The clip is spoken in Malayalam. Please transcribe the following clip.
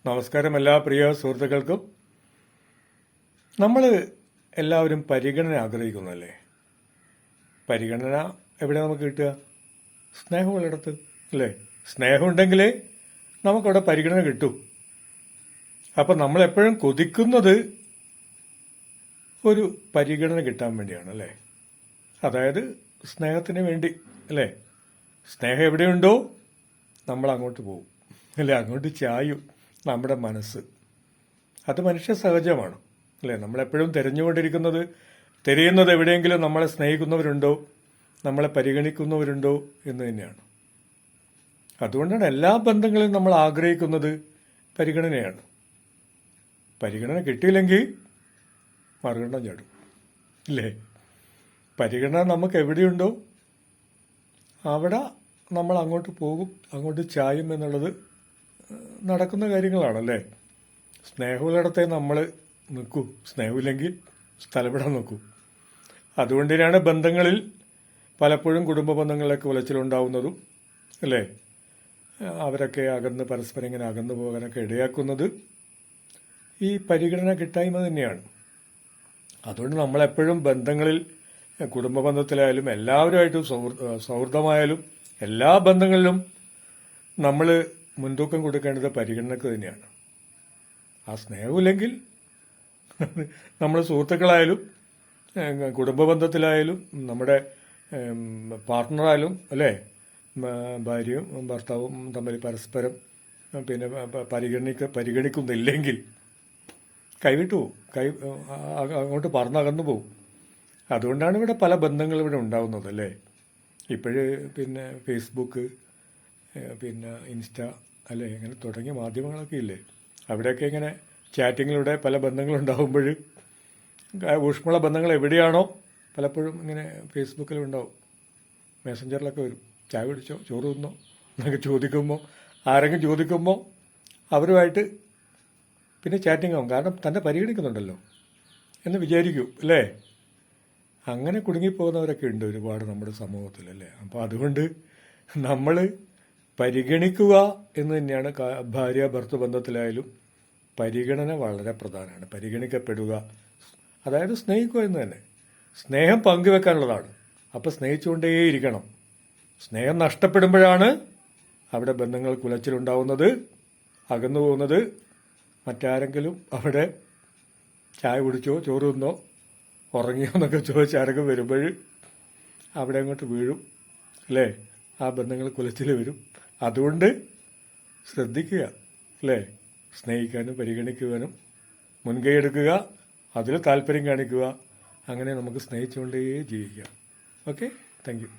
നമസ്കാരം എല്ലാ പ്രിയ സുഹൃത്തുക്കൾക്കും. നമ്മൾ എല്ലാവരും പരിഗണന ആഗ്രഹിക്കുന്നല്ലേ? പരിഗണന എവിടെ നമുക്ക് കിട്ടുക? സ്നേഹമുള്ളിടത്ത് അല്ലേ? സ്നേഹമുണ്ടെങ്കിലേ നമുക്കവിടെ പരിഗണന കിട്ടൂ. അപ്പം നമ്മളെപ്പോഴും കൊതിക്കുന്നത് ഒരു പരിഗണന കിട്ടാൻ വേണ്ടിയാണ് അല്ലേ? അതായത് സ്നേഹത്തിന് വേണ്ടി അല്ലേ? സ്നേഹം എവിടെയുണ്ടോ നമ്മൾ അങ്ങോട്ട് പോകും അല്ലേ? അങ്ങോട്ട് ചായും നമ്മുടെ മനസ്സ്. അത് മനുഷ്യ സഹജമാണ് അല്ലേ? നമ്മളെപ്പോഴും തിരയുന്നത് എവിടെയെങ്കിലും നമ്മളെ സ്നേഹിക്കുന്നവരുണ്ടോ, നമ്മളെ പരിഗണിക്കുന്നവരുണ്ടോ എന്ന് തന്നെയാണ്. അതുകൊണ്ടാണ് എല്ലാ ബന്ധങ്ങളിലും നമ്മൾ ആഗ്രഹിക്കുന്നത് പരിഗണനയാണ്. പരിഗണന കിട്ടിയില്ലെങ്കിൽ മറുകണ്ഠം ചാടും ഇല്ലേ? പരിഗണന നമുക്ക് എവിടെയുണ്ടോ അവിടെ നമ്മൾ അങ്ങോട്ട് പോകും, അങ്ങോട്ട് ചായും എന്നുള്ളത് നടക്കുന്ന കാര്യങ്ങളാണല്ലേ? സ്നേഹമുള്ളിടത്തെ നമ്മൾ നിൽക്കൂ, സ്നേഹമില്ലെങ്കിൽ സ്ഥലമിടാൻ നോക്കൂ. അതുകൊണ്ട് തന്നെയാണ് ബന്ധങ്ങളിൽ പലപ്പോഴും കുടുംബ ബന്ധങ്ങളിലൊക്കെ ഉലച്ചിലുണ്ടാവുന്നതും അല്ലേ? അവരൊക്കെ പരസ്പരം ഇങ്ങനെ അകന്നു പോകാനൊക്കെ ഇടയാക്കുന്നത് ഈ പരിഗണന കിട്ടായ്മ തന്നെയാണ്. അതുകൊണ്ട് നമ്മളെപ്പോഴും ബന്ധങ്ങളിൽ, കുടുംബ ബന്ധത്തിലായാലും എല്ലാവരുമായിട്ടും സൗഹൃദമായാലും എല്ലാ ബന്ധങ്ങളിലും നമ്മൾ മുൻതൂക്കം കൊടുക്കേണ്ടത് പരിഗണനക്ക് തന്നെയാണ്. ആ സ്നേഹമില്ലെങ്കിൽ നമ്മൾ സുഹൃത്തുക്കളായാലും കുടുംബ ബന്ധത്തിലായാലും നമ്മുടെ പാർട്ട്ണറായാലും അല്ലേ, ഭാര്യയും ഭർത്താവും തമ്മിൽ പരസ്പരം പിന്നെ പരിഗണിക്കുന്നില്ലെങ്കിൽ കൈവിട്ടു പോകും, അങ്ങോട്ട് പറന്നകന്നു പോകും. അതുകൊണ്ടാണ് ഇവിടെ പല ബന്ധങ്ങളും ഇവിടെ ഉണ്ടാവുന്നത് അല്ലേ? ഇപ്പോഴ് പിന്നെ ഫേസ്ബുക്ക്, പിന്നെ ഇൻസ്റ്റ അല്ലേ, ഇങ്ങനെ തുടങ്ങിയ മാധ്യമങ്ങളൊക്കെ ഇല്ലേ? അവിടെയൊക്കെ ഇങ്ങനെ ചാറ്റിങ്ങിലൂടെ പല ബന്ധങ്ങളുണ്ടാകുമ്പോൾ ഊഷ്മള ബന്ധങ്ങൾ എവിടെയാണോ പലപ്പോഴും ഇങ്ങനെ ഫേസ്ബുക്കിലുണ്ടാവും, മെസ്സഞ്ചറിലൊക്കെ വരും. ചായ കുടിച്ചോ, ചോറ് തിന്നോ എന്നൊക്കെ ആരെങ്കിലും ചോദിക്കുമ്പോൾ അവരുമായിട്ട് പിന്നെ ചാറ്റിംഗ് ആവും. കാരണം തന്നെ പരിഗണിക്കുന്നുണ്ടല്ലോ എന്ന് വിചാരിക്കൂ അല്ലേ? അങ്ങനെ കുടുങ്ങിപ്പോകുന്നവരൊക്കെ ഉണ്ട് ഒരുപാട് നമ്മുടെ സമൂഹത്തിൽ അല്ലേ? അപ്പോൾ അതുകൊണ്ട് നമ്മൾ പരിഗണിക്കുക എന്ന് തന്നെയാണ്. ഭാര്യ ഭർത്തൃ ബന്ധത്തിലായാലും പരിഗണന വളരെ പ്രധാനമാണ്. പരിഗണിക്കപ്പെടുക, അതായത് സ്നേഹിക്കുക എന്ന് തന്നെ. സ്നേഹം പങ്കുവെക്കാനുള്ളതാണ്. അപ്പോൾ സ്നേഹിച്ചുകൊണ്ടേയിരിക്കണം. സ്നേഹം നഷ്ടപ്പെടുമ്പോഴാണ് അവിടെ ബന്ധങ്ങൾ കുലച്ചിലുണ്ടാവുന്നത്, അകന്നു പോകുന്നത്. മറ്റാരെങ്കിലും അവിടെ ചായ കുടിച്ചോ, ചോറ് തിന്നോ, ഉറങ്ങിയോ എന്നൊക്കെ ചോദിച്ച് ആരൊക്കെ വരുമ്പോൾ അവിടെ അങ്ങോട്ട് വീഴും അല്ലേ? ആ ബന്ധങ്ങൾ കുലച്ചിൽ വരും. അതുകൊണ്ട് ശ്രദ്ധിക്കുക അല്ലേ? സ്നേഹിക്കാനും പരിഗണിക്കുവാനും മുൻകൈ എടുക്കുക, അതിൽ താല്പര്യം കാണിക്കുക. അങ്ങനെ നമുക്ക് സ്നേഹിച്ചുകൊണ്ടേ ജീവിക്കാം. Okay, thank you.